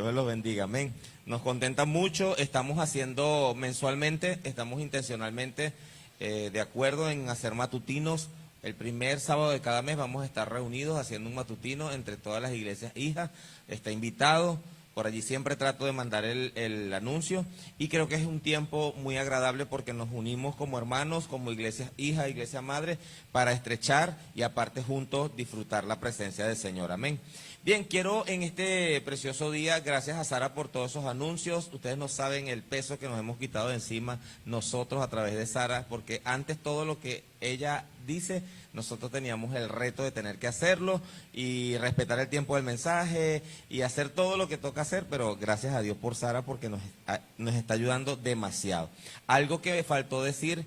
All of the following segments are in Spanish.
Dios me los bendiga, amén. Nos contenta mucho, estamos haciendo mensualmente, estamos intencionalmente de acuerdo en hacer matutinos. El primer sábado de cada mes vamos a estar reunidos haciendo un matutino entre todas las iglesias hijas. Está invitado, por allí siempre trato de mandar el anuncio y creo que es un tiempo muy agradable porque nos unimos como hermanos, como iglesias hijas, iglesia madre, para estrechar y aparte juntos disfrutar la presencia del Señor. Amén. Bien, quiero en este precioso día, gracias a Sara por todos esos anuncios. Ustedes no saben el peso que nos hemos quitado de encima nosotros a través de Sara, porque antes todo lo que ella dice, nosotros teníamos el reto de tener que hacerlo y respetar el tiempo del mensaje y hacer todo lo que toca hacer, pero gracias a Dios por Sara porque nos está ayudando demasiado. Algo que me faltó decir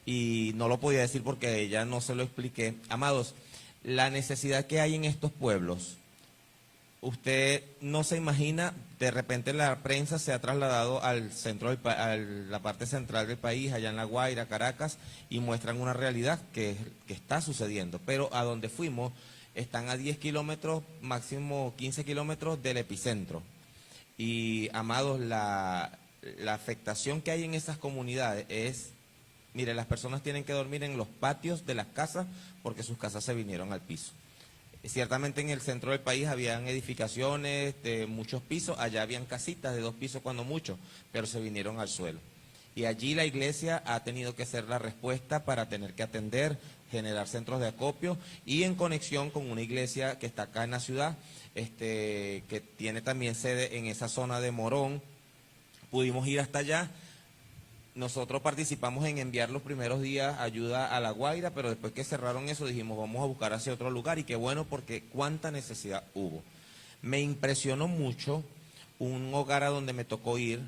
y no lo podía decir porque a ella no se lo expliqué. Amados, la necesidad que hay en estos pueblos. Usted no se imagina, de repente la prensa se ha trasladado al centro a la parte central del país, allá en La Guaira, Caracas, y muestran una realidad que está sucediendo. Pero a donde fuimos están a 10 kilómetros, máximo 15 kilómetros del epicentro. Y, amados, la afectación que hay en esas comunidades es, mire, las personas tienen que dormir en los patios de las casas porque sus casas se vinieron al piso. Ciertamente en el centro del país habían edificaciones de muchos pisos, allá habían casitas de 2 pisos cuando mucho, pero se vinieron al suelo. Y allí la iglesia ha tenido que ser la respuesta para tener que atender, generar centros de acopio y en conexión con una iglesia que está acá en la ciudad, que tiene también sede en esa zona de Morón. Pudimos ir hasta allá. Nosotros participamos en enviar los primeros días ayuda a La Guaira, pero después que cerraron eso dijimos vamos a buscar hacia otro lugar y qué bueno porque cuánta necesidad hubo. Me impresionó mucho un hogar a donde me tocó ir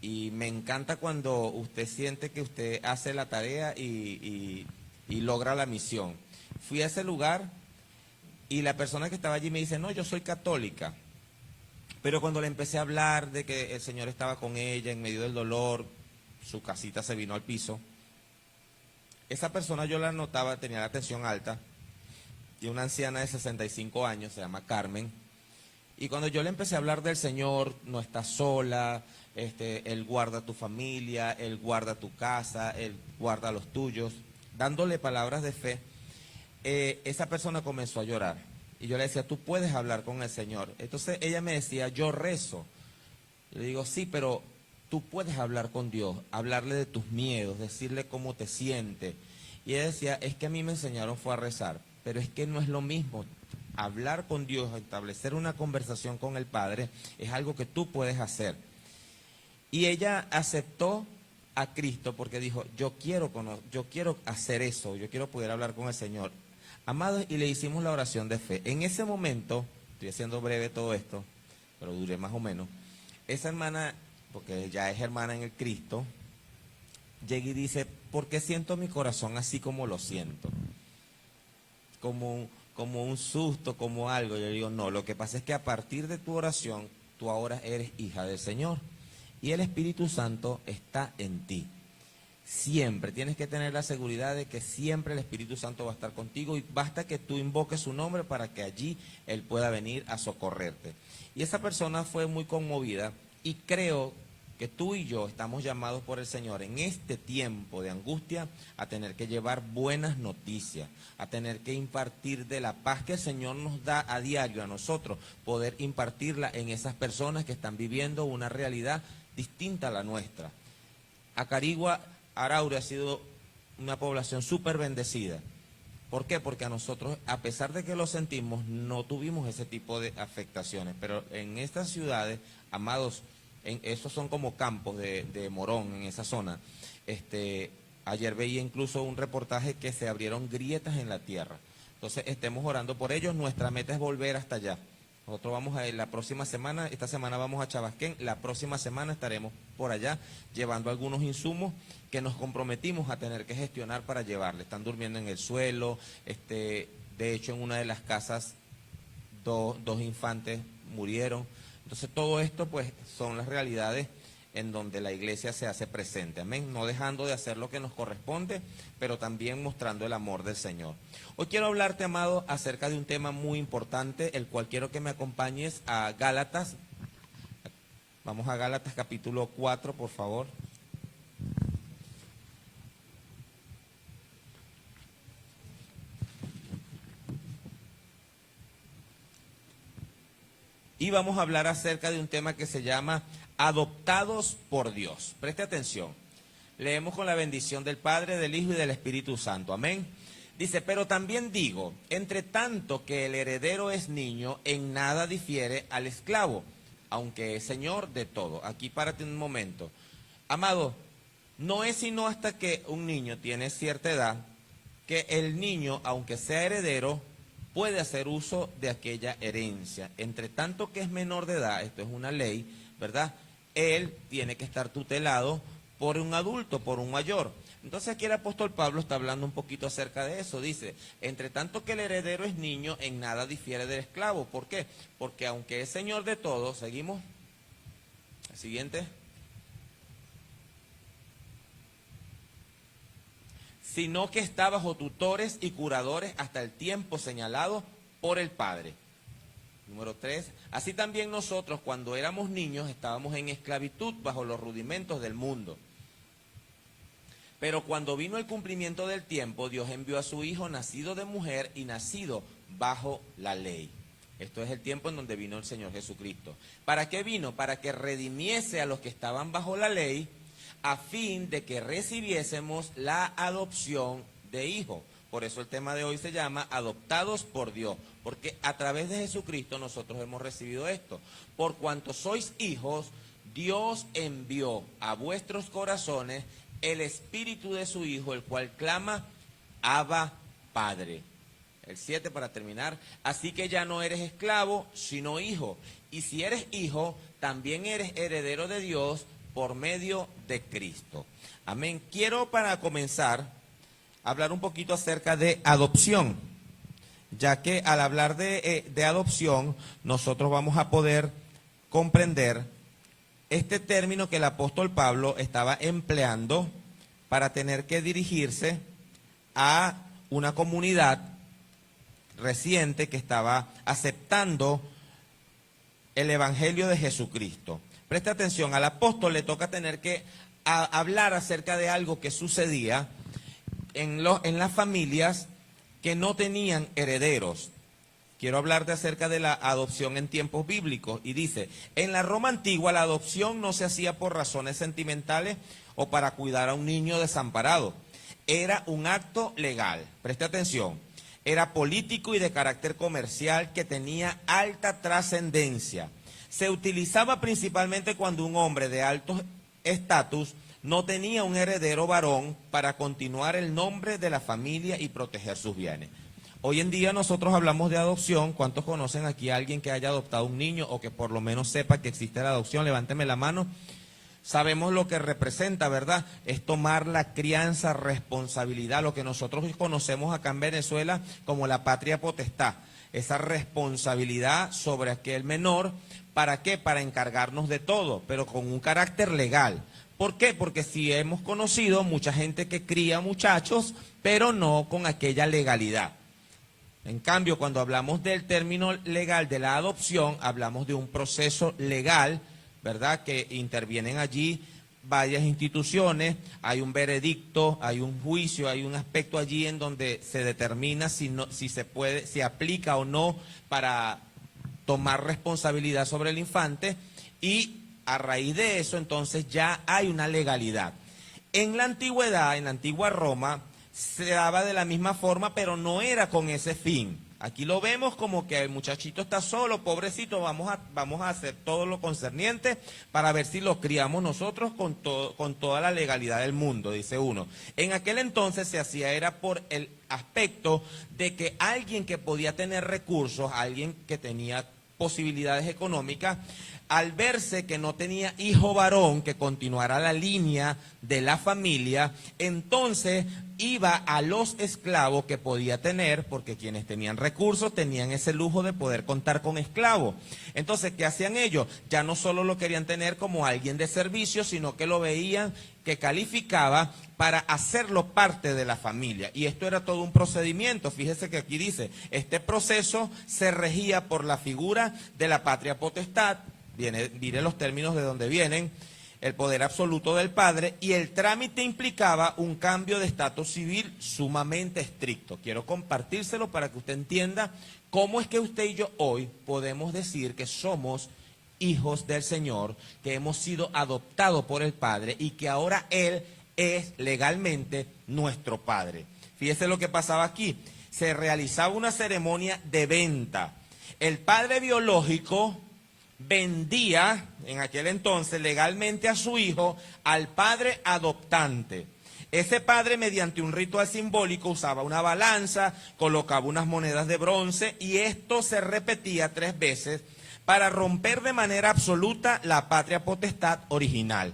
y me encanta cuando usted siente que usted hace la tarea y logra la misión. Fui a ese lugar y la persona que estaba allí me dice, no, yo soy católica. Pero cuando le empecé a hablar de que el Señor estaba con ella en medio del dolor, su casita se vino al piso. Esa persona yo la notaba, tenía la tensión alta, y una anciana de 65 años, se llama Carmen, y cuando yo le empecé a hablar del Señor, no estás sola, Él guarda tu familia, Él guarda tu casa, Él guarda los tuyos, dándole palabras de fe, esa persona comenzó a llorar, y yo le decía, tú puedes hablar con el Señor. Entonces ella me decía, yo rezo. Yo le digo, sí, pero tú puedes hablar con Dios, hablarle de tus miedos, decirle cómo te sientes. Y ella decía, es que a mí me enseñaron fue a rezar, pero es que no es lo mismo. Hablar con Dios, establecer una conversación con el Padre, es algo que tú puedes hacer. Y ella aceptó a Cristo porque dijo, yo quiero hacer eso, yo quiero poder hablar con el Señor. Amados, y le hicimos la oración de fe. En ese momento, estoy haciendo breve todo esto, pero duré más o menos, esa hermana, porque ya es hermana en el Cristo, llega y dice, ¿por qué siento mi corazón así como lo siento? Como un susto, como algo. Yo digo, no, lo que pasa es que a partir de tu oración, tú ahora eres hija del Señor y el Espíritu Santo está en ti. Siempre tienes que tener la seguridad de que siempre el Espíritu Santo va a estar contigo y basta que tú invoques su nombre para que allí Él pueda venir a socorrerte. Y esa persona fue muy conmovida y creo que tú y yo estamos llamados por el Señor en este tiempo de angustia a tener que llevar buenas noticias, a tener que impartir de la paz que el Señor nos da a diario a nosotros, poder impartirla en esas personas que están viviendo una realidad distinta a la nuestra. Acarigua, Araure ha sido una población súper bendecida. ¿Por qué? Porque a nosotros, a pesar de que lo sentimos, no tuvimos ese tipo de afectaciones. Pero en estas ciudades, amados, esos son como campos de Morón, en esa zona. Ayer veía incluso un reportaje que se abrieron grietas en la tierra. Entonces, estemos orando por ellos. Nuestra meta es volver hasta allá. Nosotros vamos a ir la próxima semana, esta semana vamos a Chabasquén, la próxima semana estaremos por allá llevando algunos insumos que nos comprometimos a tener que gestionar para llevarle. Están durmiendo en el suelo, de hecho en una de las casas dos infantes murieron. Entonces todo esto pues son las realidades en donde la iglesia se hace presente, amén, no dejando de hacer lo que nos corresponde, pero también mostrando el amor del Señor. Hoy quiero hablarte, amado, acerca de un tema muy importante, el cual quiero que me acompañes a Gálatas, Vamos a Gálatas capítulo 4, por favor. Y vamos a hablar acerca de un tema que se llama adoptados por Dios. Preste atención. Leemos con la bendición del Padre, del Hijo y del Espíritu Santo. Amén. Dice, pero también digo, entre tanto que el heredero es niño, en nada difiere al esclavo, aunque es señor de todo. Aquí párate un momento. Amado, no es sino hasta que un niño tiene cierta edad que el niño, aunque sea heredero, puede hacer uso de aquella herencia. Entre tanto que es menor de edad, esto es una ley, ¿verdad? Él tiene que estar tutelado por un adulto, por un mayor. Entonces aquí el apóstol Pablo está hablando un poquito acerca de eso. Dice, entre tanto que el heredero es niño, en nada difiere del esclavo. ¿Por qué? Porque aunque es señor de todo, seguimos. El siguiente. Sino que está bajo tutores y curadores hasta el tiempo señalado por el Padre. Número 3. Así también nosotros, cuando éramos niños, estábamos en esclavitud bajo los rudimentos del mundo. Pero cuando vino el cumplimiento del tiempo, Dios envió a su Hijo, nacido de mujer y nacido bajo la ley. Esto es el tiempo en donde vino el Señor Jesucristo. ¿Para qué vino? Para que redimiese a los que estaban bajo la ley, a fin de que recibiésemos la adopción de hijo. Por eso el tema de hoy se llama adoptados por Dios, porque a través de Jesucristo nosotros hemos recibido esto. Por cuanto sois hijos, Dios envió a vuestros corazones el espíritu de su Hijo, el cual clama, Abba, Padre. El 7 para terminar. Así que ya no eres esclavo, sino hijo. Y si eres hijo, también eres heredero de Dios por medio de Cristo. Amén. Quiero para comenzar hablar un poquito acerca de adopción, ya que al hablar de adopción, nosotros vamos a poder comprender este término que el apóstol Pablo estaba empleando para tener que dirigirse a una comunidad reciente que estaba aceptando el evangelio de Jesucristo. Presta atención, al apóstol le toca tener que hablar acerca de algo que sucedía en las familias que no tenían herederos. Quiero hablarte acerca de la adopción en tiempos bíblicos. Y dice, en la Roma antigua la adopción no se hacía por razones sentimentales o para cuidar a un niño desamparado. Era un acto legal. Preste atención. Era político y de carácter comercial que tenía alta trascendencia. Se utilizaba principalmente cuando un hombre de alto estatus no tenía un heredero varón para continuar el nombre de la familia y proteger sus bienes. Hoy en día nosotros hablamos de adopción. ¿Cuántos conocen aquí a alguien que haya adoptado un niño o que por lo menos sepa que existe la adopción? Levánteme la mano. Sabemos lo que representa, ¿verdad? Es tomar la crianza, responsabilidad, lo que nosotros conocemos acá en Venezuela como la patria potestad. Esa responsabilidad sobre aquel menor, ¿para qué? Para encargarnos de todo, pero con un carácter legal. ¿Por qué? Porque sí hemos conocido mucha gente que cría muchachos, pero no con aquella legalidad. En cambio, cuando hablamos del término legal de la adopción, hablamos de un proceso legal, ¿verdad? Que intervienen allí varias instituciones, hay un veredicto, hay un juicio, hay un aspecto allí en donde se determina si se puede, si aplica o no para tomar responsabilidad sobre el infante, y a raíz de eso entonces ya hay una legalidad. En la antigüedad, en la antigua Roma, se daba de la misma forma, pero no era con ese fin. Aquí lo vemos como que el muchachito está solo, pobrecito, vamos a hacer todo lo concerniente para ver si lo criamos nosotros con toda la legalidad del mundo, dice uno. En aquel entonces se hacía era por el aspecto de que alguien que podía tener recursos, alguien que tenía posibilidades económicas, al verse que no tenía hijo varón que continuara la línea de la familia, entonces iba a los esclavos que podía tener, porque quienes tenían recursos tenían ese lujo de poder contar con esclavos. Entonces, ¿qué hacían ellos? Ya no solo lo querían tener como alguien de servicio, sino que lo veían que calificaba para hacerlo parte de la familia. Y esto era todo un procedimiento. Fíjese que aquí dice, este proceso se regía por la figura de la patria potestad, Mire los términos de donde vienen: el poder absoluto del padre, y el trámite implicaba un cambio de estatus civil sumamente estricto. Quiero compartírselo para que usted entienda cómo es que usted y yo hoy podemos decir que somos hijos del Señor, que hemos sido adoptados por el Padre y que ahora Él es legalmente nuestro Padre. Fíjese lo que pasaba aquí. Se realizaba una ceremonia de venta. El padre biológico vendía en aquel entonces legalmente a su hijo al padre adoptante. Ese padre, mediante un ritual simbólico, usaba una balanza, colocaba unas monedas de bronce, y esto se repetía 3 veces para romper de manera absoluta la patria potestad original.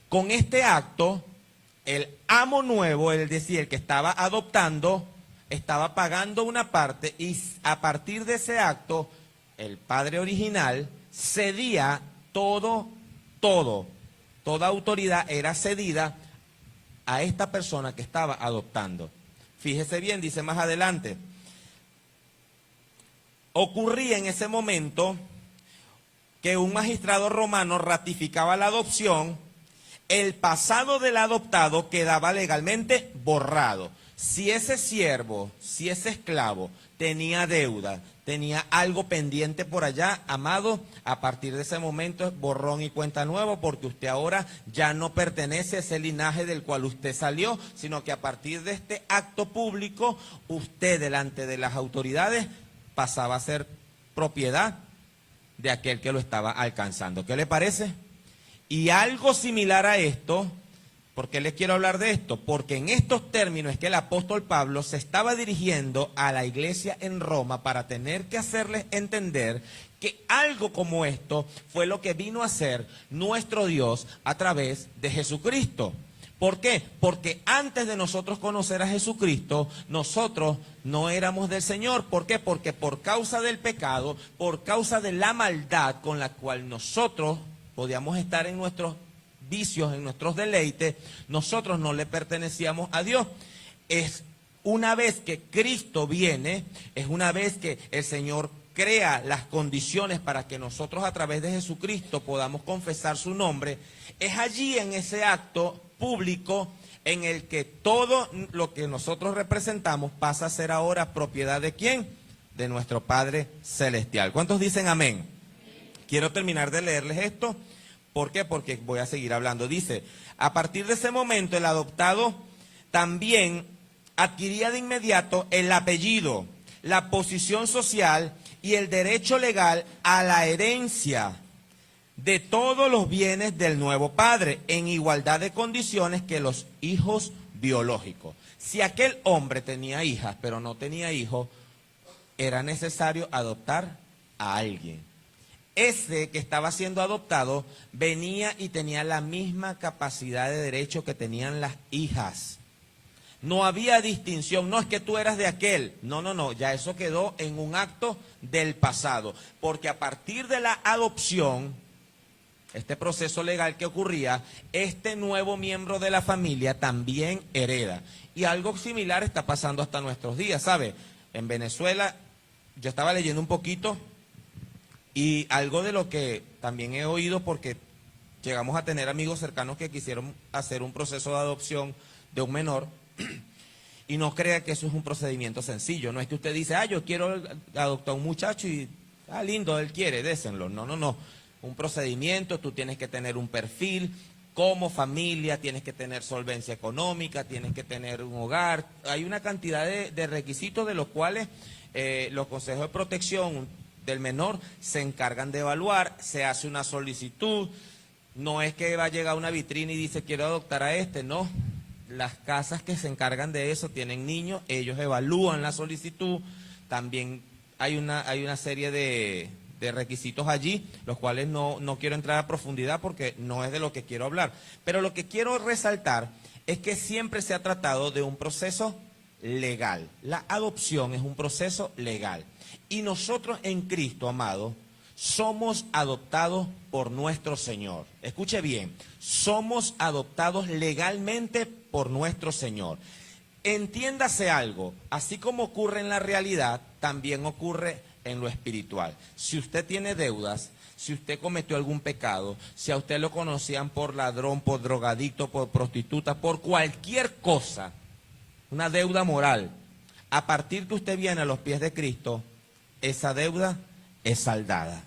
Con este acto, el amo nuevo, es decir, el que estaba adoptando, estaba pagando una parte, y a partir de ese acto, el padre original cedía toda autoridad era cedida a esta persona que estaba adoptando. Fíjese bien, dice más adelante, ocurría en ese momento que un magistrado romano ratificaba la adopción, el pasado del adoptado quedaba legalmente borrado. Si ese siervo, si ese esclavo tenía deuda, tenía algo pendiente por allá, amado, a partir de ese momento es borrón y cuenta nueva, porque usted ahora ya no pertenece a ese linaje del cual usted salió, sino que a partir de este acto público, usted delante de las autoridades pasaba a ser propiedad de aquel que lo estaba alcanzando. ¿Qué le parece? Y algo similar a esto. ¿Por qué les quiero hablar de esto? Porque en estos términos es que el apóstol Pablo se estaba dirigiendo a la iglesia en Roma para tener que hacerles entender que algo como esto fue lo que vino a hacer nuestro Dios a través de Jesucristo. ¿Por qué? Porque antes de nosotros conocer a Jesucristo, nosotros no éramos del Señor. ¿Por qué? Porque por causa del pecado, por causa de la maldad con la cual nosotros podíamos estar en nuestros vicios, en nuestros deleites, nosotros no le pertenecíamos a Dios. Es una vez que Cristo viene, es una vez que el Señor crea las condiciones para que nosotros a través de Jesucristo podamos confesar su nombre, es allí en ese acto público en el que todo lo que nosotros representamos pasa a ser ahora propiedad ¿de quién? De nuestro Padre Celestial. ¿Cuántos dicen amén? Quiero terminar de leerles esto. ¿Por qué? Porque voy a seguir hablando. Dice, a partir de ese momento el adoptado también adquiría de inmediato el apellido, la posición social y el derecho legal a la herencia de todos los bienes del nuevo padre, en igualdad de condiciones que los hijos biológicos. Si aquel hombre tenía hijas, pero no tenía hijos, era necesario adoptar a alguien. Ese que estaba siendo adoptado venía y tenía la misma capacidad de derecho que tenían las hijas. No había distinción, no es que tú eras de aquel, no, ya eso quedó en un acto del pasado, porque a partir de la adopción, este proceso legal que ocurría, este nuevo miembro de la familia también hereda. Y algo similar está pasando hasta nuestros días, ¿sabe? En Venezuela, yo estaba leyendo un poquito. Y algo de lo que también he oído, porque llegamos a tener amigos cercanos que quisieron hacer un proceso de adopción de un menor, y no crea que eso es un procedimiento sencillo. No es que usted dice, yo quiero adoptar a un muchacho y, lindo, él quiere, désenlo. No. Un procedimiento, tú tienes que tener un perfil como familia, tienes que tener solvencia económica, tienes que tener un hogar. Hay una cantidad de requisitos de los cuales los consejos de protección del menor se encargan de evaluar, se hace una solicitud, no es que va a llegar una vitrina y dice quiero adoptar a este, no, las casas que se encargan de eso tienen niños, ellos evalúan la solicitud, también hay una serie de requisitos allí, los cuales no quiero entrar a profundidad porque no es de lo que quiero hablar, pero lo que quiero resaltar es que siempre se ha tratado de un proceso legal, la adopción es un proceso legal. Y nosotros en Cristo, amado, somos adoptados por nuestro Señor. Escuche bien, somos adoptados legalmente por nuestro Señor. Entiéndase algo, así como ocurre en la realidad, también ocurre en lo espiritual. Si usted tiene deudas, si usted cometió algún pecado, si a usted lo conocían por ladrón, por drogadicto, por prostituta, por cualquier cosa, una deuda moral, a partir que usted viene a los pies de Cristo, esa deuda es saldada.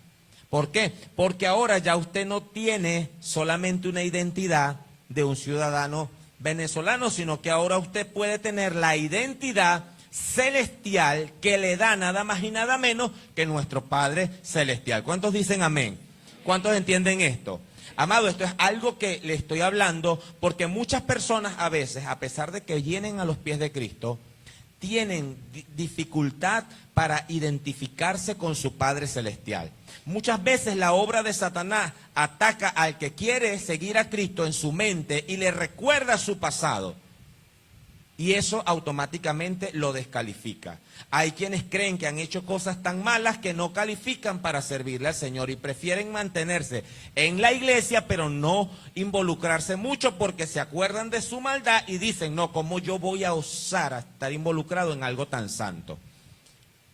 ¿Por qué? Porque ahora ya usted no tiene solamente una identidad de un ciudadano venezolano, sino que ahora usted puede tener la identidad celestial que le da nada más y nada menos que nuestro Padre Celestial. ¿Cuántos dicen amén? ¿Cuántos entienden esto? Amado, esto es algo que le estoy hablando porque muchas personas a veces, a pesar de que vienen a los pies de Cristo, tienen dificultad para identificarse con su Padre Celestial. Muchas veces la obra de Satanás ataca al que quiere seguir a Cristo en su mente y le recuerda su pasado. Y eso automáticamente lo descalifica. Hay quienes creen que han hecho cosas tan malas que no califican para servirle al Señor y prefieren mantenerse en la iglesia, pero no involucrarse mucho porque se acuerdan de su maldad y dicen, no, ¿cómo yo voy a osar a estar involucrado en algo tan santo?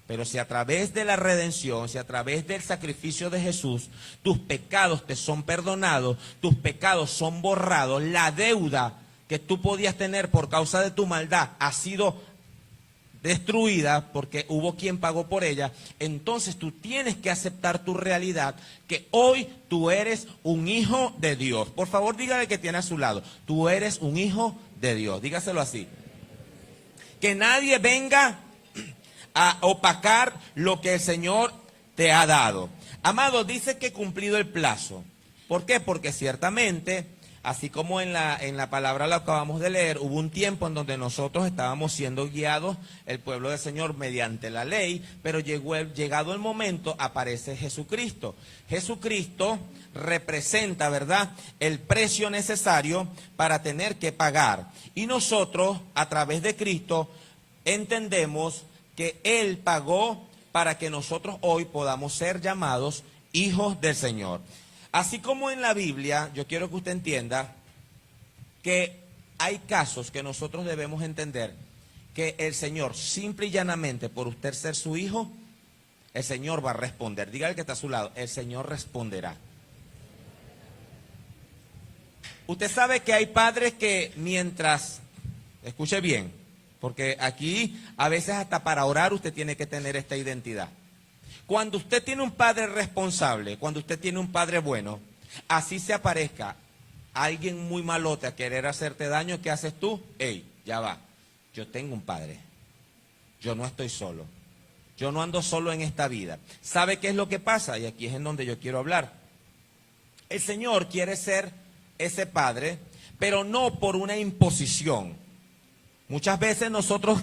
Pero si a través de la redención, si a través del sacrificio de Jesús, tus pecados te son perdonados, tus pecados son borrados, la deuda que tú podías tener por causa de tu maldad ha sido destruida porque hubo quien pagó por ella, entonces tú tienes que aceptar tu realidad, que hoy tú eres un hijo de Dios. Por favor, dígale que tiene a su lado, tú eres un hijo de Dios, dígaselo así. Que nadie venga a opacar lo que el Señor te ha dado. Amado, dice que cumplido el plazo. ¿Por qué? Porque ciertamente, así como en la palabra lo acabamos de leer, hubo un tiempo en donde nosotros estábamos siendo guiados, el pueblo del Señor, mediante la ley, pero llegado el momento, aparece Jesucristo. Jesucristo representa, ¿verdad?, el precio necesario para tener que pagar. Y nosotros, a través de Cristo, entendemos que Él pagó para que nosotros hoy podamos ser llamados hijos del Señor. Así como en la Biblia, yo quiero que usted entienda que hay casos que nosotros debemos entender que el Señor, simple y llanamente, por usted ser su hijo, el Señor va a responder. Dígale que está a su lado, el Señor responderá. Usted sabe que hay padres que mientras, escuche bien, porque aquí a veces hasta para orar usted tiene que tener esta identidad. Cuando usted tiene un padre responsable, cuando usted tiene un padre bueno, así se aparezca alguien muy malote a querer hacerte daño, ¿qué haces tú? Ey, ya va, yo tengo un padre, yo no estoy solo, yo no ando solo en esta vida. ¿Sabe qué es lo que pasa? Y aquí es en donde yo quiero hablar. El Señor quiere ser ese padre, pero no por una imposición. Muchas veces nosotros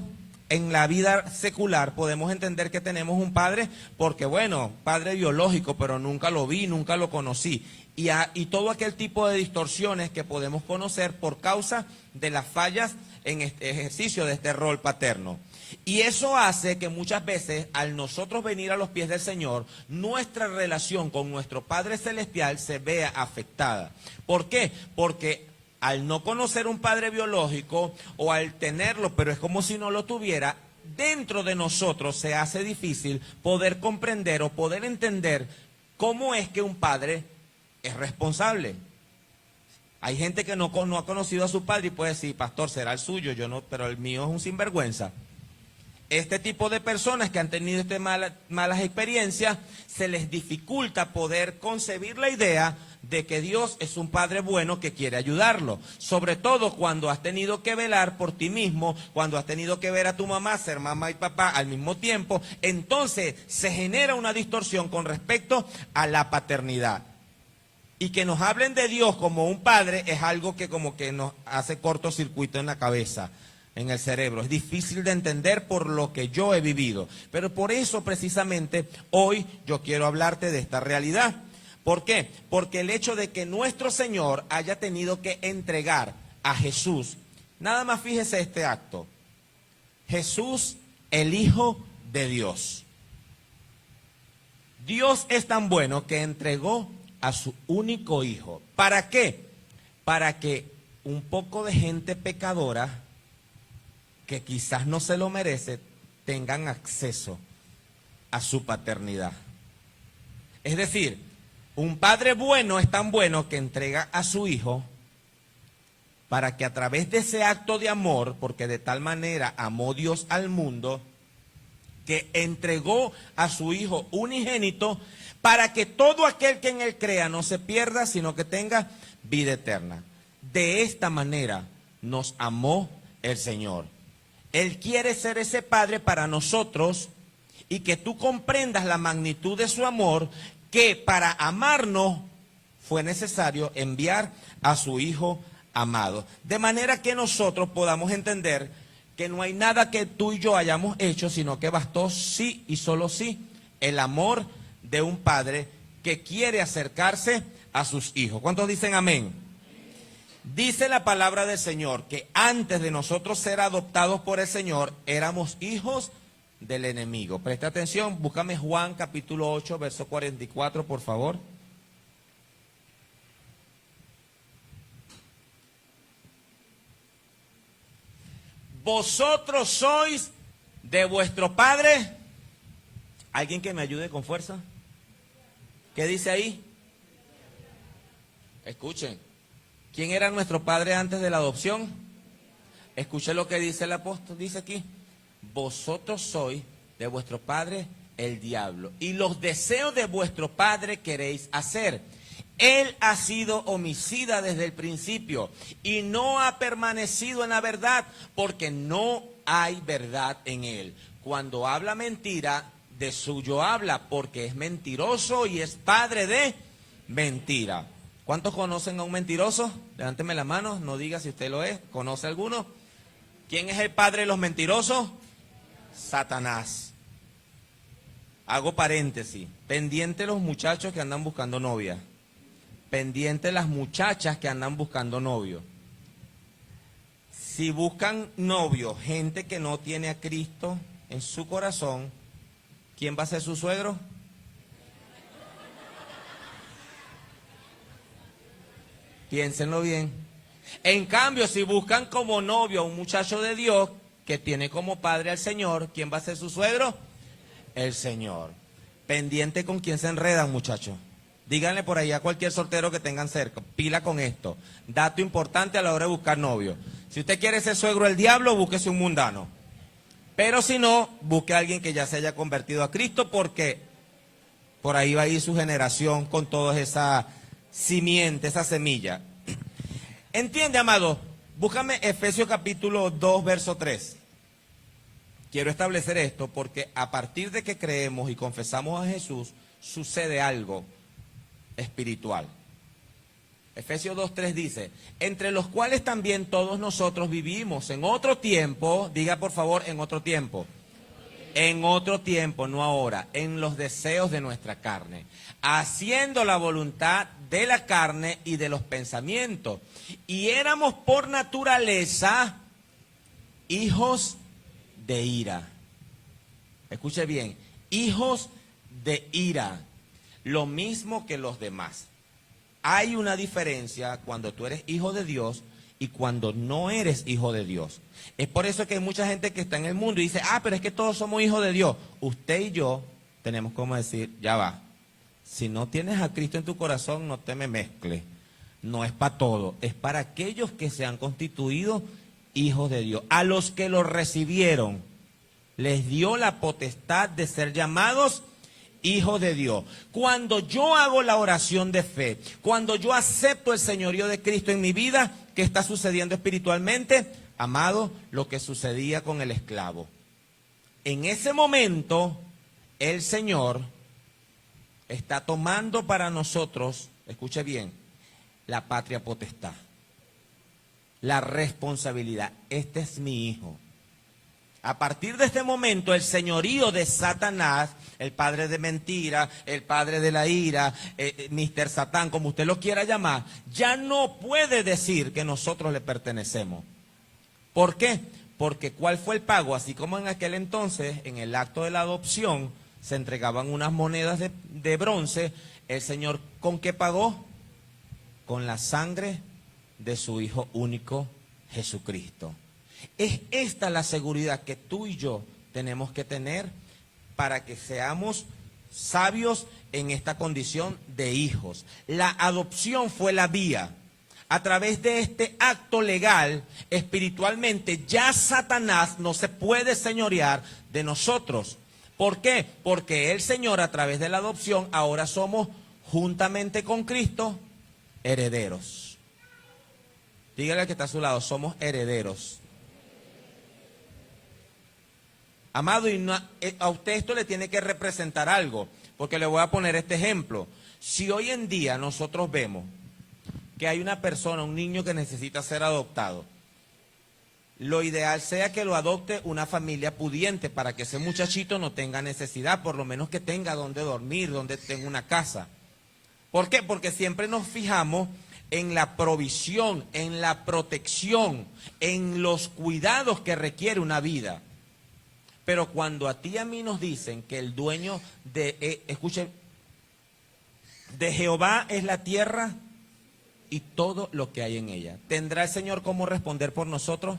en la vida secular podemos entender que tenemos un padre porque, bueno, padre biológico, pero nunca lo vi, nunca lo conocí. Y todo aquel tipo de distorsiones que podemos conocer por causa de las fallas en este ejercicio de este rol paterno. Y eso hace que muchas veces, al nosotros venir a los pies del Señor, nuestra relación con nuestro Padre Celestial se vea afectada. ¿Por qué? Porque al no conocer un padre biológico o al tenerlo, pero es como si no lo tuviera, dentro de nosotros se hace difícil poder comprender o poder entender cómo es que un padre es responsable. Hay gente que no ha conocido a su padre y puede decir, pastor, será el suyo, yo no, pero el mío es un sinvergüenza. Este tipo de personas que han tenido malas experiencias, se les dificulta poder concebir la idea de que Dios es un Padre bueno que quiere ayudarlo. Sobre todo cuando has tenido que velar por ti mismo, cuando has tenido que ver a tu mamá, ser mamá y papá al mismo tiempo, entonces se genera una distorsión con respecto a la paternidad. Y que nos hablen de Dios como un Padre es algo que como que nos hace cortocircuito en la cabeza, en el cerebro. Es difícil de entender por lo que yo he vivido. Pero por eso precisamente hoy yo quiero hablarte de esta realidad. ¿Por qué? Porque el hecho de que nuestro Señor haya tenido que entregar a Jesús, nada más fíjese este acto, Jesús, el Hijo de Dios. Dios es tan bueno que entregó a su único Hijo. ¿Para qué? Para que un poco de gente pecadora, que quizás no se lo merece, tengan acceso a su paternidad. Es decir, Un padre bueno es tan bueno que entrega a su hijo para que a través de ese acto de amor, porque de tal manera amó Dios al mundo, que entregó a su hijo unigénito, para que todo aquel que en él crea no se pierda, sino que tenga vida eterna. De esta manera nos amó el Señor. Él quiere ser ese Padre para nosotros y que tú comprendas la magnitud de su amor, que para amarnos fue necesario enviar a su Hijo amado. De manera que nosotros podamos entender que no hay nada que tú y yo hayamos hecho, sino que bastó sí y solo sí el amor de un Padre que quiere acercarse a sus hijos. ¿Cuántos dicen amén? Dice la palabra del Señor que antes de nosotros ser adoptados por el Señor, éramos hijos del enemigo. Presta atención, búscame Juan capítulo 8, verso 44, por favor. Vosotros sois de vuestro padre. ¿Alguien que me ayude con fuerza? ¿Qué dice ahí? Escuchen. ¿Quién era nuestro padre antes de la adopción? Escuchen lo que dice el apóstol, dice aquí. Vosotros sois de vuestro padre el diablo, y los deseos de vuestro padre queréis hacer. Él ha sido homicida desde el principio y no ha permanecido en la verdad, porque no hay verdad en él. Cuando habla mentira, de suyo habla, porque es mentiroso y es padre de mentira. ¿Cuántos conocen a un mentiroso? Levánteme la mano, no diga si usted lo es. ¿Conoce alguno? ¿Quién es el padre de los mentirosos? Satanás. Hago paréntesis. Pendiente los muchachos que andan buscando novia. Pendiente las muchachas que andan buscando novio. Si buscan novio, gente que no tiene a Cristo en su corazón, ¿quién va a ser su suegro? Piénsenlo bien. En cambio, si buscan como novio a un muchacho de Dios que tiene como padre al Señor, ¿quién va a ser su suegro? El Señor. Pendiente con quién se enredan, muchachos. Díganle por ahí a cualquier soltero que tengan cerca, pila con esto. Dato importante a la hora de buscar novio. Si usted quiere ser suegro del diablo, búsquese un mundano. Pero si no, busque a alguien que ya se haya convertido a Cristo, porque por ahí va a ir su generación con toda esa simiente, esa semilla. ¿Entiende, amado? Búscame Efesios capítulo 2, verso 3. Quiero establecer esto porque a partir de que creemos y confesamos a Jesús, sucede algo espiritual. Efesios 2:3 dice, entre los cuales también todos nosotros vivimos en otro tiempo, diga por favor, en otro tiempo. En otro tiempo, no ahora, en los deseos de nuestra carne, haciendo la voluntad de la carne y de los pensamientos. Y éramos por naturaleza hijos de ira. Escuche bien, hijos de ira, lo mismo que los demás. Hay una diferencia cuando tú eres hijo de Dios y cuando no eres hijo de Dios. Es por eso que hay mucha gente que está en el mundo y dice, pero es que todos somos hijos de Dios. Usted y yo tenemos como decir, ya va, si no tienes a Cristo en tu corazón, no te me mezcles. No es para todo, es para aquellos que se han constituido hijos de Dios. A los que lo recibieron, les dio la potestad de ser llamados hijos de Dios. Cuando yo hago la oración de fe, cuando yo acepto el señorío de Cristo en mi vida, ¿qué está sucediendo espiritualmente? Amado, lo que sucedía con el esclavo. En ese momento, el Señor está tomando para nosotros, escuche bien, la patria potestad, la responsabilidad. Este es mi hijo. A partir de este momento, el señorío de Satanás, el padre de mentira, el padre de la ira, Mr. Satán, como usted lo quiera llamar, ya no puede decir que nosotros le pertenecemos. ¿Por qué? Porque ¿cuál fue el pago? Así como en aquel entonces, en el acto de la adopción, se entregaban unas monedas de bronce, el Señor, ¿con qué pagó? Con la sangre de su Hijo único, Jesucristo. Es esta la seguridad que tú y yo tenemos que tener para que seamos sabios en esta condición de hijos. La adopción fue la vía. A través de este acto legal, espiritualmente, ya Satanás no se puede señorear de nosotros. ¿Por qué? Porque el Señor, a través de la adopción, ahora somos, juntamente con Cristo, herederos. Dígale al que está a su lado, somos herederos. Amado, y a usted esto le tiene que representar algo, porque le voy a poner este ejemplo. Si hoy en día nosotros vemos que hay una persona, un niño que necesita ser adoptado, lo ideal sea que lo adopte una familia pudiente para que ese muchachito no tenga necesidad, por lo menos que tenga donde dormir, donde tenga una casa. ¿Por qué? Porque siempre nos fijamos en la provisión, en la protección, en los cuidados que requiere una vida. Pero cuando a ti y a mí nos dicen que el dueño de, escuchen, de Jehová es la tierra y todo lo que hay en ella, ¿tendrá el Señor cómo responder por nosotros?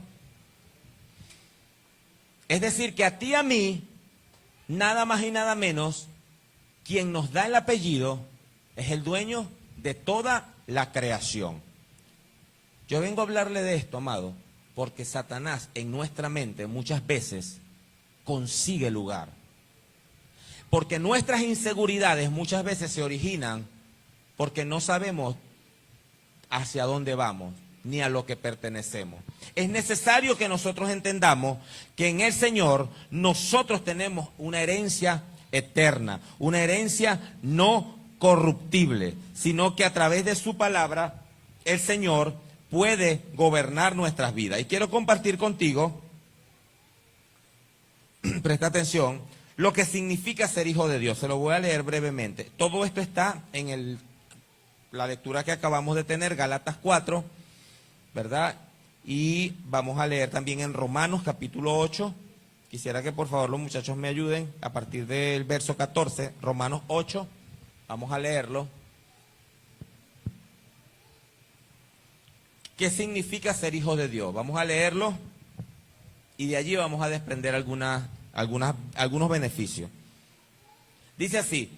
Es decir, que a ti y a mí, nada más y nada menos, quien nos da el apellido es el dueño de toda la creación. Yo vengo a hablarle de esto, amado, porque Satanás en nuestra mente muchas veces consigue lugar. Porque nuestras inseguridades muchas veces se originan porque no sabemos hacia dónde vamos, ni a lo que pertenecemos. Es necesario que nosotros entendamos que en el Señor nosotros tenemos una herencia eterna, una herencia no corruptible, sino que a través de su palabra el Señor puede gobernar nuestras vidas. Y quiero compartir contigo, presta atención, lo que significa ser hijo de Dios. Se lo voy a leer brevemente. Todo esto está en la lectura que acabamos de tener, Gálatas 4, ¿verdad? Y vamos a leer también en Romanos capítulo 8. Quisiera que por favor los muchachos me ayuden a partir del verso 14, Romanos 8. Vamos a leerlo. ¿Qué significa ser hijo de Dios? Vamos a leerlo y de allí vamos a desprender algunos beneficios. Dice así: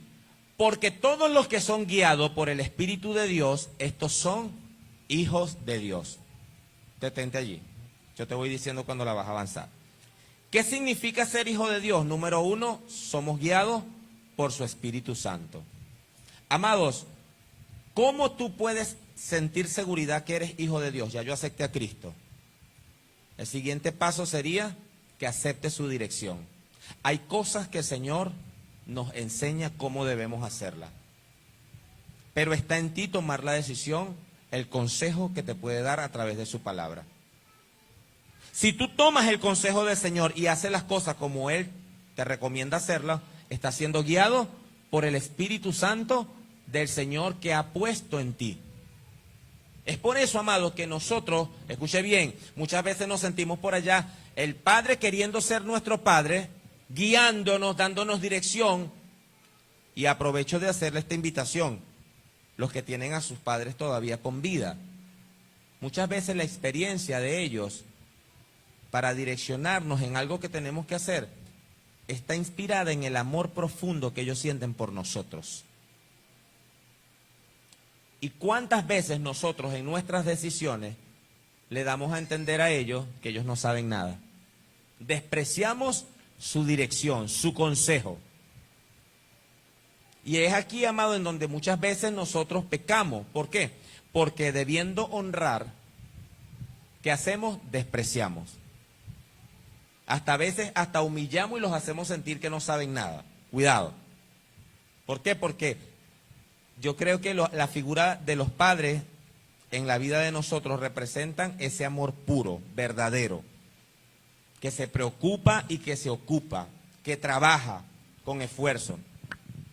porque todos los que son guiados por el Espíritu de Dios, estos son hijos de Dios. Detente allí. Yo te voy diciendo cuando la vas a avanzar. ¿Qué significa ser hijo de Dios? Número uno, somos guiados por su Espíritu Santo. Amados, ¿cómo tú puedes sentir seguridad que eres hijo de Dios? Ya yo acepté a Cristo. El siguiente paso sería que acepte su dirección. Hay cosas que el Señor nos enseña cómo debemos hacerlas. Pero está en ti tomar la decisión, el consejo que te puede dar a través de su palabra. Si tú tomas el consejo del Señor y haces las cosas como Él te recomienda hacerlas, estás siendo guiado por el Espíritu Santo del Señor que ha puesto en ti. Es por eso, amado, que nosotros, escuche bien, muchas veces nos sentimos por allá, el Padre queriendo ser nuestro Padre, guiándonos, dándonos dirección, y aprovecho de hacerle esta invitación, los que tienen a sus padres todavía con vida. Muchas veces la experiencia de ellos para direccionarnos en algo que tenemos que hacer está inspirada en el amor profundo que ellos sienten por nosotros. ¿Y cuántas veces nosotros en nuestras decisiones le damos a entender a ellos que ellos no saben nada? Despreciamos su dirección, su consejo. Y es aquí, amado, en donde muchas veces nosotros pecamos. ¿Por qué? Porque debiendo honrar, ¿qué hacemos? Despreciamos. Hasta a veces hasta humillamos y los hacemos sentir que no saben nada. Cuidado. ¿Por qué? Porque yo creo que la figura de los padres en la vida de nosotros representan ese amor puro, verdadero, que se preocupa y que se ocupa, que trabaja con esfuerzo.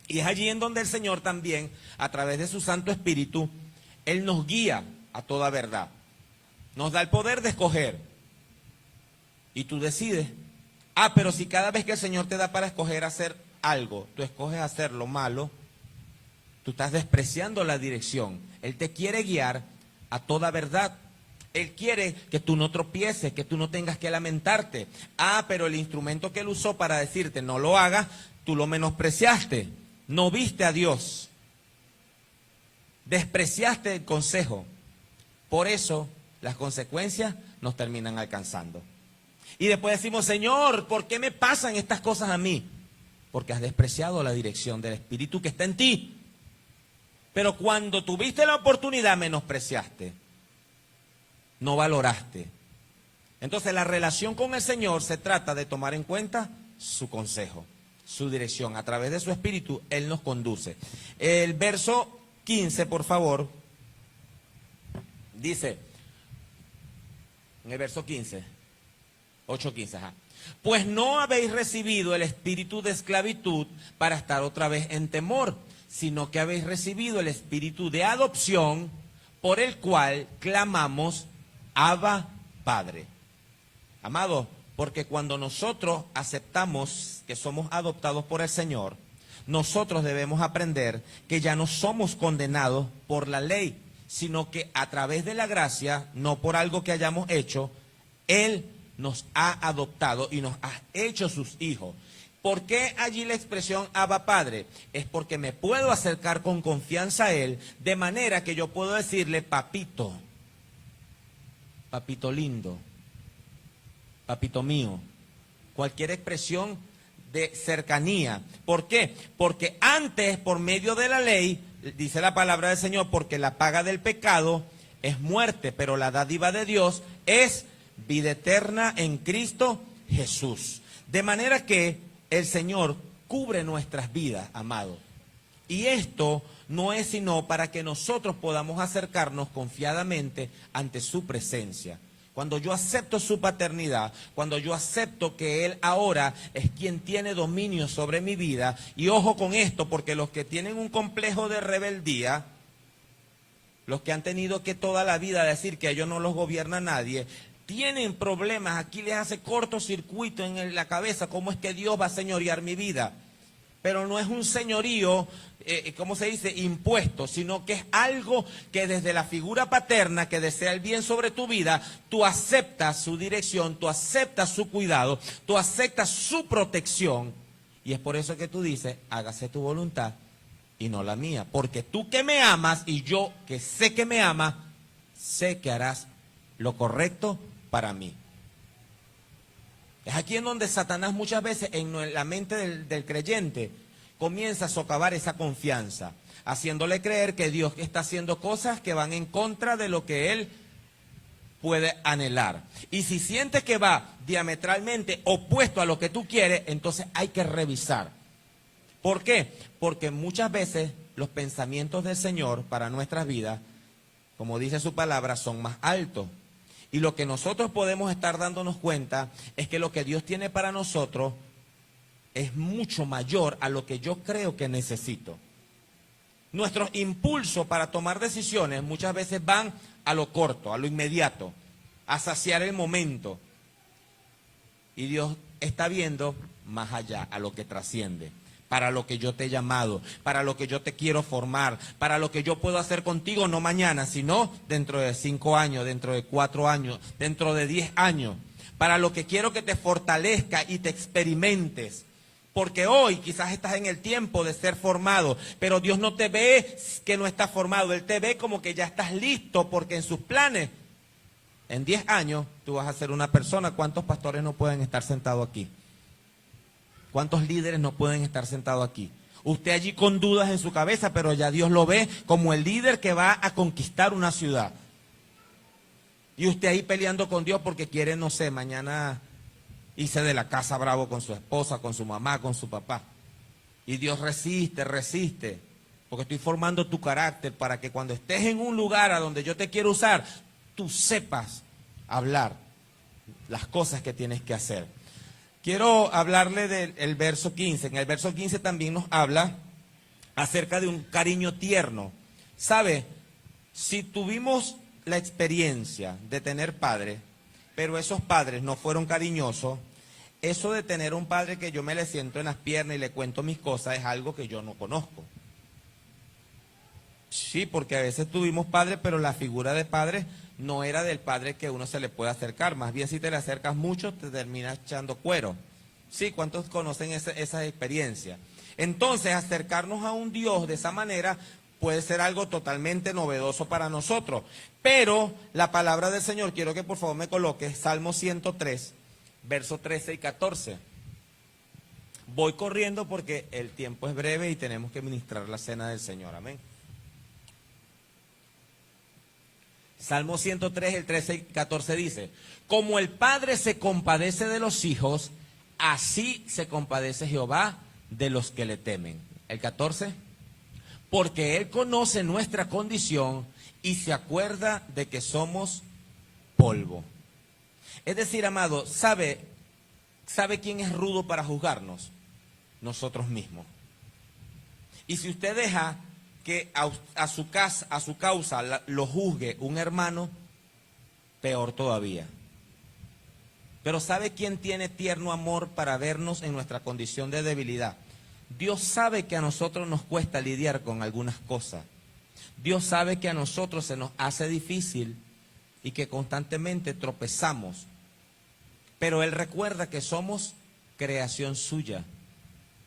Y es allí en donde el Señor también, a través de su Santo Espíritu, Él nos guía a toda verdad. Nos da el poder de escoger. Y tú decides. Pero si cada vez que el Señor te da para escoger hacer algo, tú escoges hacer lo malo, tú estás despreciando la dirección. Él te quiere guiar a toda verdad. Él quiere que tú no tropieces, que tú no tengas que lamentarte. Pero el instrumento que Él usó para decirte no lo hagas, tú lo menospreciaste. no viste a Dios, despreciaste el consejo. Por eso las consecuencias nos terminan alcanzando. Y después decimos, Señor, ¿por qué me pasan estas cosas a mí? Porque has despreciado la dirección del Espíritu que está en ti. Pero cuando tuviste la oportunidad, menospreciaste, no valoraste. Entonces la relación con el Señor se trata de tomar en cuenta su consejo, su dirección. A través de su Espíritu, Él nos conduce. El verso 15, por favor, dice, en el verso 15, 8:15, ajá. Pues no habéis recibido el espíritu de esclavitud para estar otra vez en temor, sino que habéis recibido el espíritu de adopción, por el cual clamamos, Abba, Padre. Amado, porque cuando nosotros aceptamos que somos adoptados por el Señor, nosotros debemos aprender que ya no somos condenados por la ley, sino que a través de la gracia, no por algo que hayamos hecho, Él nos ha adoptado y nos ha hecho sus hijos. ¿Por qué allí la expresión Abba Padre? Es porque me puedo acercar con confianza a Él, de manera que yo puedo decirle, papito, papito lindo, papito mío, cualquier expresión de cercanía. ¿Por qué? Porque antes, por medio de la ley, dice la palabra del Señor, porque la paga del pecado es muerte, pero la dádiva de Dios es vida eterna en Cristo Jesús. De manera que el Señor cubre nuestras vidas, amado. Y esto no es sino para que nosotros podamos acercarnos confiadamente ante su presencia. Cuando yo acepto su paternidad, cuando yo acepto que Él ahora es quien tiene dominio sobre mi vida, y ojo con esto, porque los que tienen un complejo de rebeldía, los que han tenido que toda la vida decir que ellos no los gobierna nadie, tienen problemas, aquí les hace cortocircuito en la cabeza, ¿cómo es que Dios va a señorear mi vida? Pero no es un señorío, ¿cómo se dice?, impuesto, sino que es algo que desde la figura paterna que desea el bien sobre tu vida, tú aceptas su dirección, tú aceptas su cuidado, tú aceptas su protección. Y es por eso que tú dices, hágase tu voluntad y no la mía. Porque tú que me amas y yo que sé que me amas, sé que harás lo correcto para mí. Es aquí en donde Satanás muchas veces en la mente del creyente comienza a socavar esa confianza, haciéndole creer que Dios está haciendo cosas que van en contra de lo que él puede anhelar. Y si sientes que va diametralmente opuesto a lo que tú quieres, entonces hay que revisar. ¿Por qué? Porque muchas veces los pensamientos del Señor para nuestras vidas, como dice su palabra, son más altos. Y lo que nosotros podemos estar dándonos cuenta es que lo que Dios tiene para nosotros es mucho mayor a lo que yo creo que necesito. Nuestros impulsos para tomar decisiones muchas veces van a lo corto, a lo inmediato, a saciar el momento. Y Dios está viendo más allá, a lo que trasciende, para lo que yo te he llamado, para lo que yo te quiero formar, para lo que yo puedo hacer contigo, no mañana, sino dentro de 5 años, dentro de 4 años, dentro de 10 años, para lo que quiero que te fortalezca y te experimentes. Porque hoy quizás estás en el tiempo de ser formado, pero Dios no te ve que no estás formado, Él te ve como que ya estás listo, porque en sus planes, en 10 años, tú vas a ser una persona. ¿Cuántos pastores no pueden estar sentados aquí? ¿Cuántos líderes no pueden estar sentados aquí? Usted allí con dudas en su cabeza, pero ya Dios lo ve como el líder que va a conquistar una ciudad. Y usted ahí peleando con Dios porque quiere, no sé, mañana irse de la casa bravo con su esposa, con su mamá, con su papá. Y Dios resiste, porque estoy formando tu carácter para que cuando estés en un lugar a donde yo te quiero usar, tú sepas hablar las cosas que tienes que hacer. Quiero hablarle del verso 15. En el verso 15 también nos habla acerca de un cariño tierno. ¿Sabe? Si tuvimos la experiencia de tener padres, pero esos padres no fueron cariñosos, eso de tener un padre que yo me le siento en las piernas y le cuento mis cosas es algo que yo no conozco. Sí, porque a veces tuvimos padres, pero la figura de padre no era del padre que uno se le puede acercar. Más bien si te le acercas mucho, te terminas echando cuero. Sí, ¿cuántos conocen esa experiencia? Entonces, acercarnos a un Dios de esa manera puede ser algo totalmente novedoso para nosotros. Pero la palabra del Señor, quiero que por favor me coloques Salmo 103, versos 13 y 14. Voy corriendo porque el tiempo es breve y tenemos que ministrar la cena del Señor. Amén. Salmo 103, el 13 y 14 dice: como el Padre se compadece de los hijos, así se compadece Jehová de los que le temen. El 14: porque Él conoce nuestra condición y se acuerda de que somos polvo. Es decir, amado, ¿sabe quién es rudo para juzgarnos? Nosotros mismos. Y si usted deja que a su causa lo juzgue un hermano, peor todavía. Pero ¿sabe quién tiene tierno amor para vernos en nuestra condición de debilidad? Dios sabe que a nosotros nos cuesta lidiar con algunas cosas. Dios sabe que a nosotros se nos hace difícil y que constantemente tropezamos. Pero Él recuerda que somos creación suya.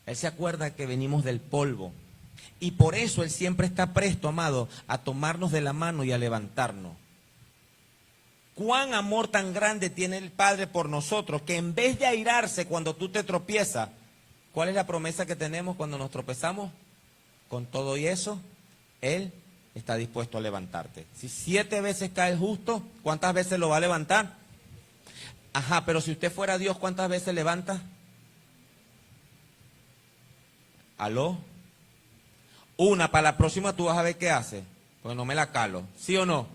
Él se acuerda que venimos del polvo. Y por eso Él siempre está presto, amado, a tomarnos de la mano y a levantarnos. ¿Cuán amor tan grande tiene el Padre por nosotros que en vez de airarse cuando tú te tropiezas, ¿cuál es la promesa que tenemos cuando nos tropezamos? Con todo y eso, Él está dispuesto a levantarte. Si 7 veces cae el justo, ¿cuántas veces lo va a levantar? Ajá, pero si usted fuera Dios, ¿cuántas veces levanta? ¿Aló? Una, para la próxima tú vas a ver qué hace. Pues no me la calo. ¿Sí o no?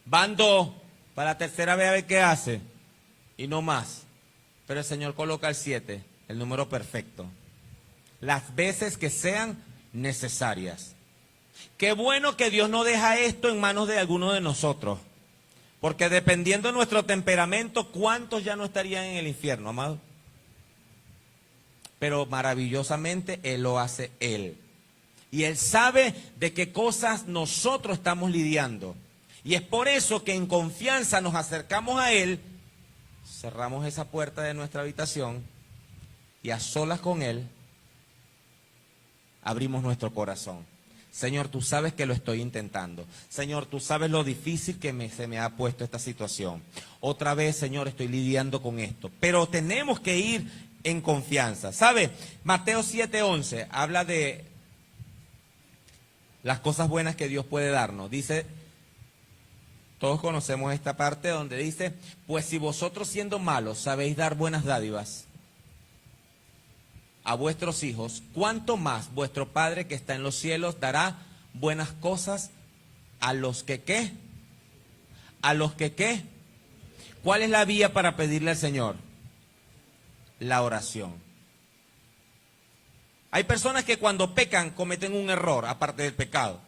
Van 2, para la tercera vez a ver qué hace. Y no más. Pero el Señor coloca el 7, el número perfecto. Las veces que sean necesarias. Qué bueno que Dios no deja esto en manos de alguno de nosotros. Porque dependiendo de nuestro temperamento, ¿cuántos ya no estarían en el infierno, amado? Pero maravillosamente Él lo hace Él. Y Él sabe de qué cosas nosotros estamos lidiando. Y es por eso que en confianza nos acercamos a Él, cerramos esa puerta de nuestra habitación y a solas con Él abrimos nuestro corazón. Señor, tú sabes que lo estoy intentando. Señor, tú sabes lo difícil que se me ha puesto esta situación. Otra vez, Señor, estoy lidiando con esto. Pero tenemos que ir en confianza. ¿Sabe? Mateo 7:11 habla de las cosas buenas que Dios puede darnos. Dice, todos conocemos esta parte donde dice: pues si vosotros siendo malos sabéis dar buenas dádivas a vuestros hijos, ¿cuánto más vuestro Padre que está en los cielos dará buenas cosas a los que qué? ¿A los que qué? ¿Cuál es la vía para pedirle al Señor? La oración. Hay personas que cuando pecan cometen un error, aparte del pecado,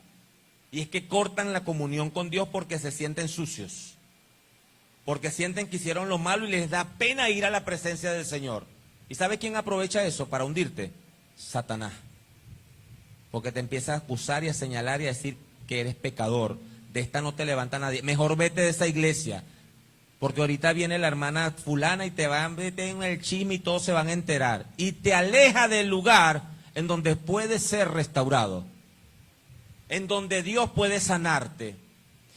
y es que cortan la comunión con Dios porque se sienten sucios, porque sienten que hicieron lo malo y les da pena ir a la presencia del Señor. ¿Y sabe quién aprovecha eso para hundirte? Satanás. Porque te empieza a acusar y a señalar y a decir que eres pecador. De esta no te levanta nadie. Mejor vete de esa iglesia. Porque ahorita viene la hermana fulana y te van a meter en el chisme y todos se van a enterar. Y te aleja del lugar en donde puedes ser restaurado. En donde Dios puede sanarte.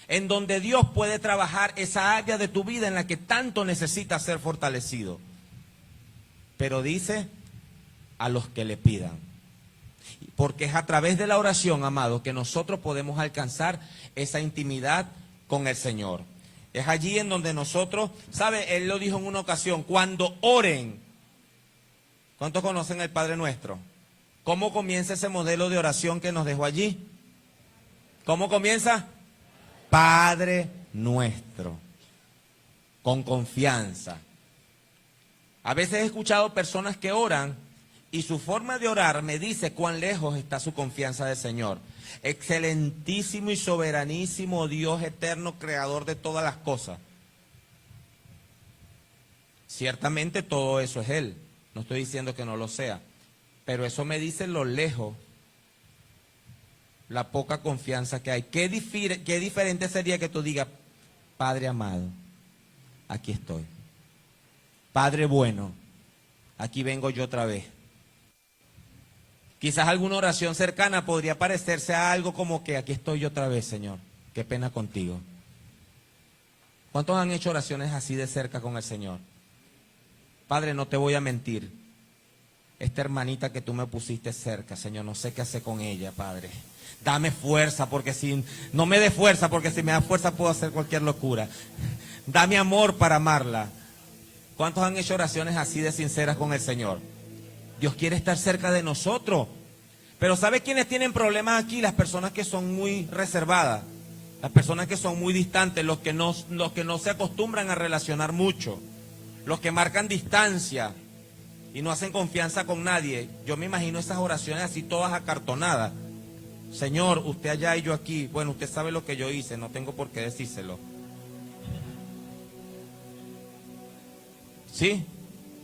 En donde Dios puede trabajar esa área de tu vida en la que tanto necesitas ser fortalecido. Pero dice, a los que le pidan. Porque es a través de la oración, amado, que nosotros podemos alcanzar esa intimidad con el Señor. Es allí en donde nosotros, ¿sabe? Él lo dijo en una ocasión, cuando oren. ¿Cuántos conocen el Padre Nuestro? ¿Cómo comienza ese modelo de oración que nos dejó allí? ¿Cómo comienza? Padre Nuestro. Con confianza. A veces he escuchado personas que oran y su forma de orar me dice cuán lejos está su confianza del Señor. Excelentísimo y soberanísimo Dios eterno, creador de todas las cosas. Ciertamente todo eso es Él. No estoy diciendo que no lo sea. Pero eso me dice lo lejos, la poca confianza que hay. Qué diferente sería que tú digas, Padre amado, aquí estoy. Padre bueno, aquí vengo yo otra vez. Quizás alguna oración cercana podría parecerse a algo como que aquí estoy yo otra vez, Señor, qué pena contigo. ¿Cuántos han hecho oraciones así de cerca con el Señor? Padre, no te voy a mentir. Esta hermanita que tú me pusiste cerca, Señor, no sé qué hacer con ella, Padre. Dame fuerza, porque si no me dé fuerza, porque si me da fuerza puedo hacer cualquier locura. Dame amor para amarla. ¿Cuántos han hecho oraciones así de sinceras con el Señor? Dios quiere estar cerca de nosotros. Pero ¿sabe quiénes tienen problemas aquí? Las personas que son muy reservadas. Las personas que son muy distantes, los que no se acostumbran a relacionar mucho. Los que marcan distancia y no hacen confianza con nadie. Yo me imagino esas oraciones así todas acartonadas. Señor, usted allá y yo aquí. Bueno, usted sabe lo que yo hice, no tengo por qué decírselo. ¿Sí?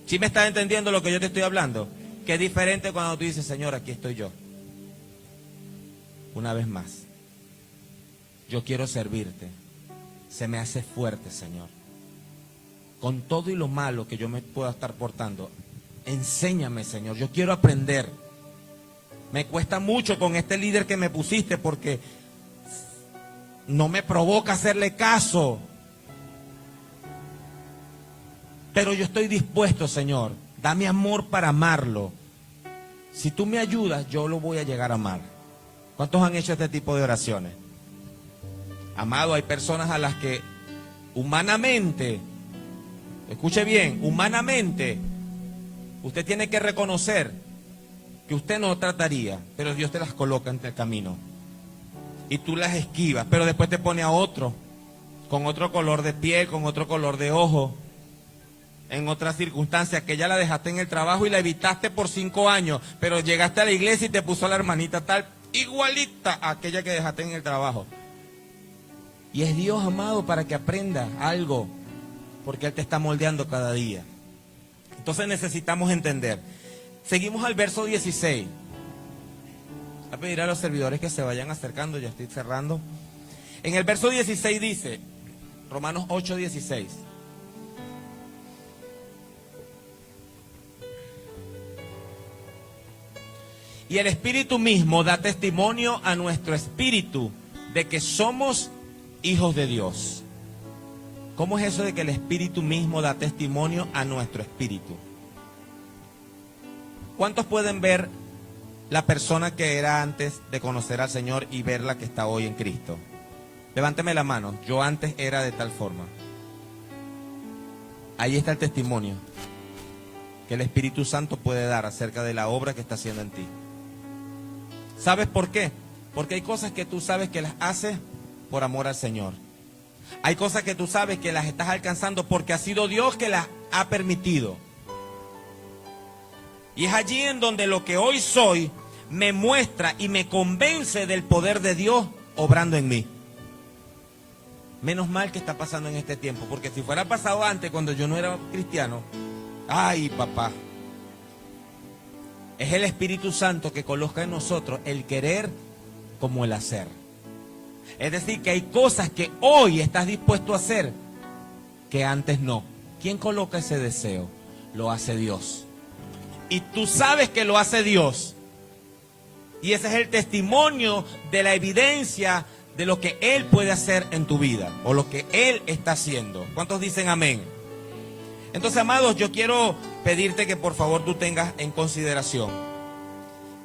¿Sí me estás entendiendo lo que yo te estoy hablando? Que es diferente cuando tú dices, Señor, aquí estoy yo. Una vez más. Yo quiero servirte. Se me hace fuerte, Señor. Con todo y lo malo que yo me pueda estar portando, enséñame, Señor. Yo quiero aprender. Me cuesta mucho con este líder que me pusiste porque no me provoca hacerle caso. Pero yo estoy dispuesto, Señor. Dame amor para amarlo. Si tú me ayudas, yo lo voy a llegar a amar. ¿Cuántos han hecho este tipo de oraciones? Amado, hay personas a las que humanamente, escuche bien, humanamente, usted tiene que reconocer que usted no trataría, pero Dios te las coloca en el camino. Y tú las esquivas, pero después te pone a otro, con otro color de piel, con otro color de ojo, en otras circunstancias, que ya la dejaste en el trabajo y la evitaste por 5 años, pero llegaste a la iglesia y te puso a la hermanita tal, igualita a aquella que dejaste en el trabajo. Y es Dios, amado, para que aprenda algo, porque Él te está moldeando cada día. Entonces necesitamos entender. Seguimos al verso 16. Voy a pedir a los servidores que se vayan acercando, ya estoy cerrando. En el verso 16 dice, Romanos 8:16. Y el Espíritu mismo da testimonio a nuestro espíritu de que somos hijos de Dios. ¿Cómo es eso de que el Espíritu mismo da testimonio a nuestro espíritu? ¿Cuántos pueden ver la persona que era antes de conocer al Señor y ver la que está hoy en Cristo? Levánteme la mano. Yo antes era de tal forma. Ahí está el testimonio que el Espíritu Santo puede dar acerca de la obra que está haciendo en ti. ¿Sabes por qué? Porque hay cosas que tú sabes que las haces por amor al Señor. Hay cosas que tú sabes que las estás alcanzando porque ha sido Dios que las ha permitido. Y es allí en donde lo que hoy soy me muestra y me convence del poder de Dios obrando en mí. Menos mal que está pasando en este tiempo, porque si fuera pasado antes, cuando yo no era cristiano, ay, papá. Es el Espíritu Santo que coloca en nosotros el querer como el hacer. Es decir, que hay cosas que hoy estás dispuesto a hacer que antes no. ¿Quién coloca ese deseo? Lo hace Dios. Y tú sabes que lo hace Dios. Y ese es el testimonio de la evidencia de lo que Él puede hacer en tu vida, o lo que Él está haciendo. ¿Cuántos dicen amén? Entonces, amados, yo quiero pedirte que por favor tú tengas en consideración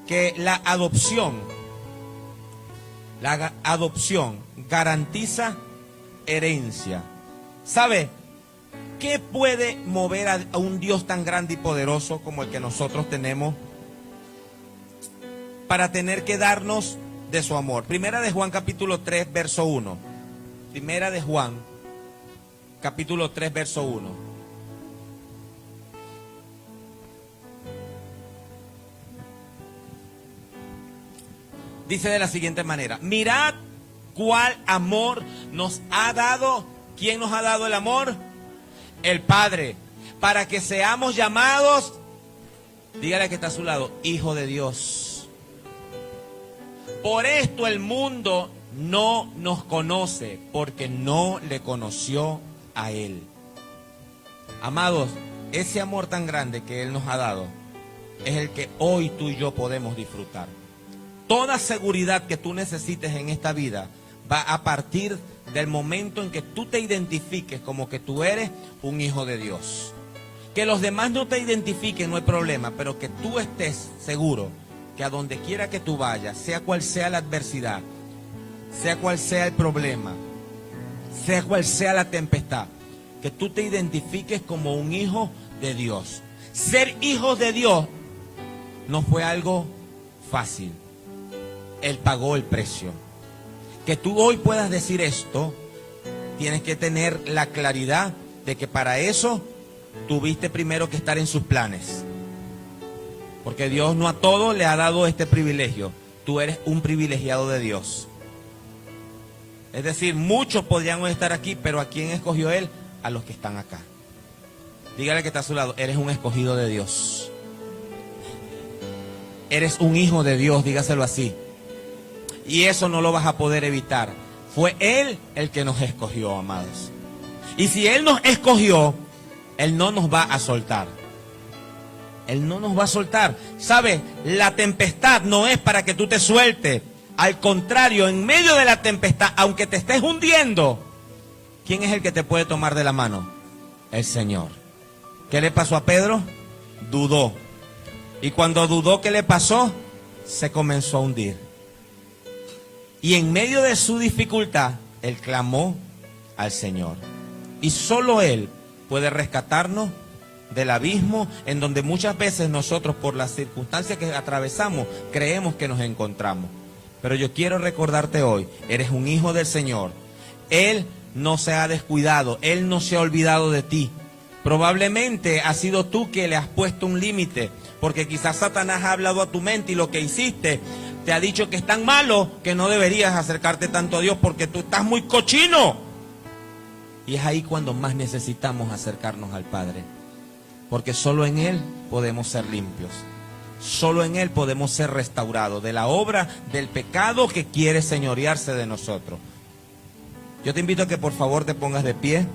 que la adopción garantiza herencia. ¿Sabe qué puede mover a un Dios tan grande y poderoso como el que nosotros tenemos para tener que darnos de su amor? Primera de Juan capítulo 3 verso 1. Primera de Juan capítulo 3 verso 1. Dice de la siguiente manera: mirad cuál amor nos ha dado. ¿Quién nos ha dado el amor? El Padre. Para que seamos llamados, dígale que está a su lado, hijo de Dios. Por esto el mundo no nos conoce, porque no le conoció a Él. Amados, ese amor tan grande que Él nos ha dado es el que hoy tú y yo podemos disfrutar. Toda seguridad que tú necesites en esta vida va a partir del momento en que tú te identifiques como que tú eres un hijo de Dios. Que los demás no te identifiquen no hay problema, pero que tú estés seguro que a donde quiera que tú vayas, sea cual sea la adversidad, sea cual sea el problema, sea cual sea la tempestad, que tú te identifiques como un hijo de Dios. Ser hijo de Dios no fue algo fácil. Él pagó el precio. Que tú hoy puedas decir esto, tienes que tener la claridad de que para eso tuviste primero que estar en sus planes. Porque Dios no a todos le ha dado este privilegio. Tú eres un privilegiado de Dios. Es decir, muchos podrían estar aquí, pero ¿a quién escogió Él? A los que están acá. Dígale que está a su lado, eres un escogido de Dios. Eres un hijo de Dios, dígaselo así. Y eso no lo vas a poder evitar. Fue Él el que nos escogió, amados. Y si Él nos escogió, Él no nos va a soltar. Él no nos va a soltar. ¿Sabe? La tempestad no es para que tú te sueltes. Al contrario, en medio de la tempestad, aunque te estés hundiendo, ¿quién es el que te puede tomar de la mano? El Señor. ¿Qué le pasó a Pedro? Dudó. Y cuando dudó, ¿qué le pasó? Se comenzó a hundir. Y en medio de su dificultad, él clamó al Señor. Y solo Él puede rescatarnos del abismo en donde muchas veces nosotros, por las circunstancias que atravesamos, creemos que nos encontramos. Pero yo quiero recordarte hoy, eres un hijo del Señor. Él no se ha descuidado, Él no se ha olvidado de ti. Probablemente has sido tú que le has puesto un límite, porque quizás Satanás ha hablado a tu mente y lo que hiciste te ha dicho que es tan malo que no deberías acercarte tanto a Dios porque tú estás muy cochino. Y es ahí cuando más necesitamos acercarnos al Padre, porque solo en Él podemos ser limpios. Solo en Él podemos ser restaurados de la obra del pecado que quiere señorearse de nosotros. Yo te invito a que por favor te pongas de pie.